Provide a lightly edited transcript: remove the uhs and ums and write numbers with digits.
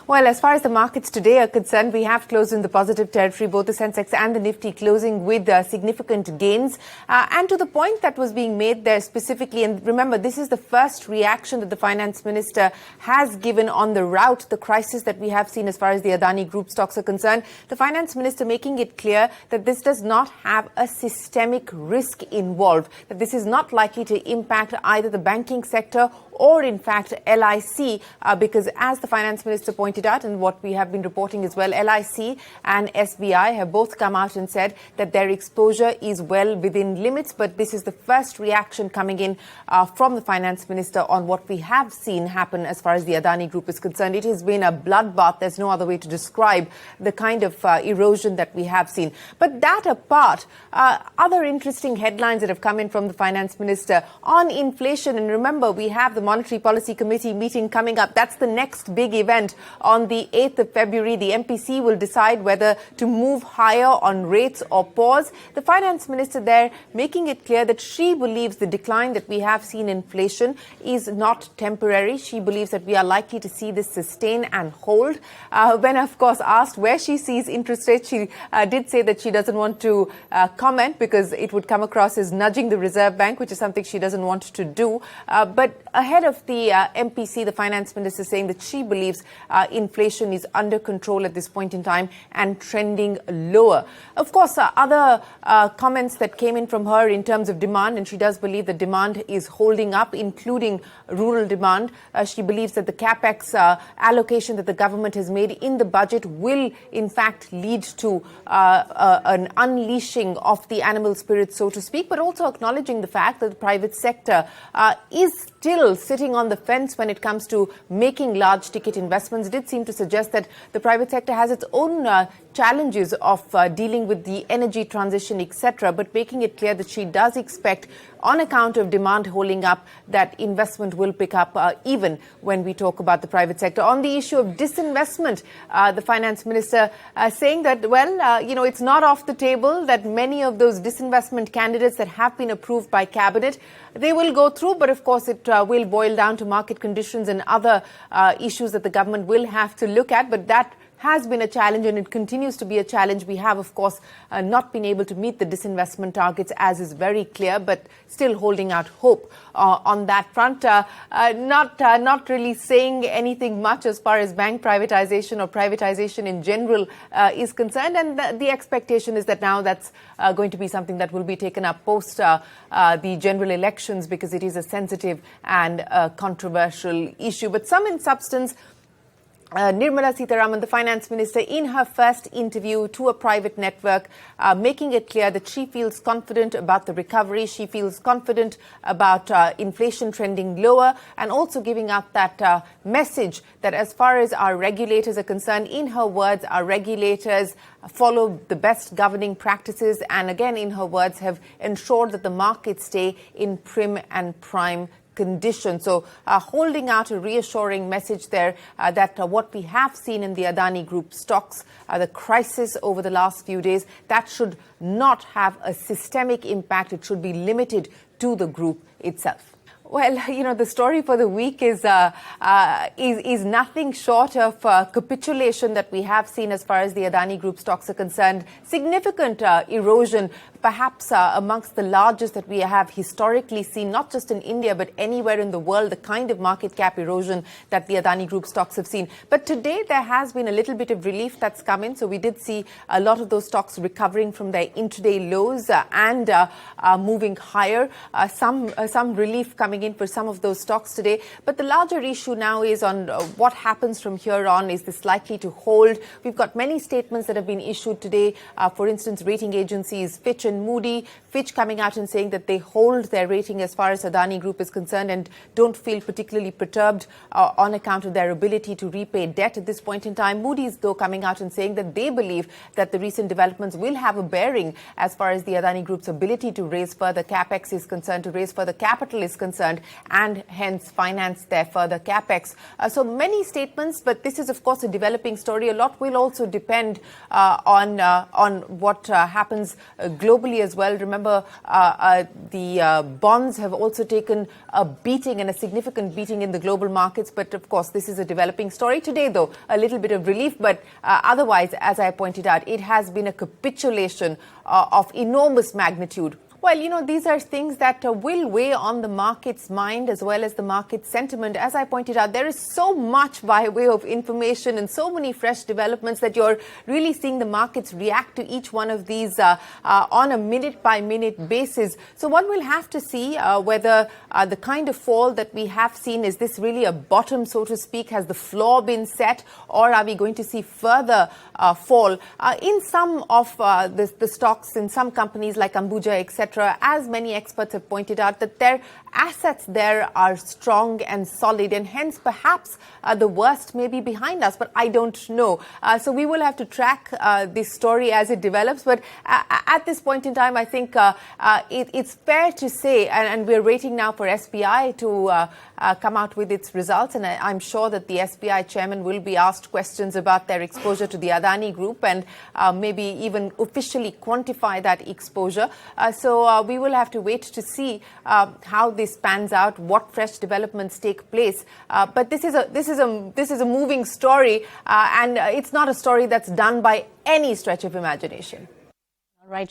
Well, as far as the markets today are concerned, we have closed in the positive territory, both the Sensex and the Nifty closing with significant gains. And to the point that was being made there specifically, and remember, this is the first reaction that the finance minister has given on the rout, the crisis that we have seen as far as the Adani Group stocks are concerned. The finance minister making it clear that this does not have a systemic risk involved, that this is not likely to impact either the banking sector or in fact LIC, because as the finance minister pointed out and what we have been reporting as well, LIC and SBI have both come out and said that their exposure is well within limits. But this is the first reaction coming in from the finance minister on what we have seen happen as far as the Adani Group is concerned. It has been a bloodbath. There's no other way to describe the kind of erosion that we have seen. But that apart, other interesting headlines that have come in from the finance minister on inflation. And remember, we have the Monetary Policy Committee meeting coming up. That's the next big event on the 8th of February. The MPC will decide whether to move higher on rates or pause. The finance minister there making it clear that she believes the decline that we have seen in inflation is not temporary. She believes that we are likely to see this sustain and hold. When, of course, asked where she sees interest rates, she did say that she doesn't want to comment because it would come across as nudging the Reserve Bank, which is something she doesn't want to do. But ahead of the MPC, the finance minister saying that she believes inflation is under control at this point in time and trending lower. Of course, other comments that came in from her in terms of demand, and she does believe that demand is holding up, including rural demand. She believes that the capex allocation that the government has made in the budget will in fact lead to an unleashing of the animal spirit, so to speak, but also acknowledging the fact that the private sector is still sitting on the fence when it comes to making large ticket investments. Did seem to suggest that the private sector has its own challenges of dealing with the energy transition, etc., but making it clear that she does expect, on account of demand holding up, that investment will pick up even when we talk about the private sector. On the issue of disinvestment, the finance minister saying that, it's not off the table, that many of those disinvestment candidates that have been approved by cabinet, they will go through, but of course it will boil down to market conditions and other issues that the government will have to look at. But that has been a challenge and it continues to be a challenge. We have, of course, not been able to meet the disinvestment targets, as is very clear, but still holding out hope on that front. Not really saying anything much as far as bank privatization or privatization in general is concerned. And the expectation is that now that's going to be something that will be taken up post the general elections, because it is a sensitive and controversial issue. But some in substance, Nirmala Sitharaman, the finance minister, in her first interview to a private network, making it clear that she feels confident about the recovery. She feels confident about inflation trending lower, and also giving out that message that as far as our regulators are concerned, in her words, our regulators follow the best governing practices and, again, in her words, have ensured that the markets stay in prim and prime condition. So holding out a reassuring message there that what we have seen in the Adani Group stocks, the crisis over the last few days, that should not have a systemic impact. It should be limited to the group itself. Well, the story for the week is nothing short of capitulation that we have seen as far as the Adani Group stocks are concerned. Significant erosion, perhaps amongst the largest that we have historically seen, not just in India, but anywhere in the world, the kind of market cap erosion that the Adani Group stocks have seen. But today there has been a little bit of relief that's come in. So we did see a lot of those stocks recovering from their intraday lows and moving higher. Some relief coming in for some of those stocks today. But the larger issue now is on what happens from here on. Is this likely to hold? We've got many statements that have been issued today. For instance, rating agencies Fitch and Moody. Fitch coming out and saying that they hold their rating as far as Adani Group is concerned and don't feel particularly perturbed on account of their ability to repay debt at this point in time. Moody's, though, coming out and saying that they believe that the recent developments will have a bearing as far as the Adani Group's ability to raise further capex is concerned, to raise further capital is concerned, and hence finance their further capex. So many statements, but this is, of course, a developing story. A lot will also depend on what happens globally. globally as well. Remember, the bonds have also taken a beating, and a significant beating in the global markets. But of course, this is a developing story. Today, though, a little bit of relief. But otherwise, as I pointed out, it has been a capitulation of enormous magnitude. Well, you know, these are things that will weigh on the market's mind as well as the market sentiment. As I pointed out, there is so much by way of information and so many fresh developments that you're really seeing the markets react to each one of these on a minute-by-minute basis. So one will have to see whether the kind of fall that we have seen, is this really a bottom, so to speak? Has the floor been set, or are we going to see further fall? In some of the stocks, in some companies like Ambuja, etc., as many experts have pointed out, that their assets there are strong and solid, and hence perhaps the worst may be behind us, but I don't know. So we will have to track this story as it develops. But at this point in time, I think it's fair to say, and we're waiting now for SBI to come out with its results, and I'm sure that the SBI chairman will be asked questions about their exposure to the Adani Group, and maybe even officially quantify that exposure. So we will have to wait to see how this pans out, what fresh developments take place. But this is a moving story, and it's not a story that's done by any stretch of imagination. All right.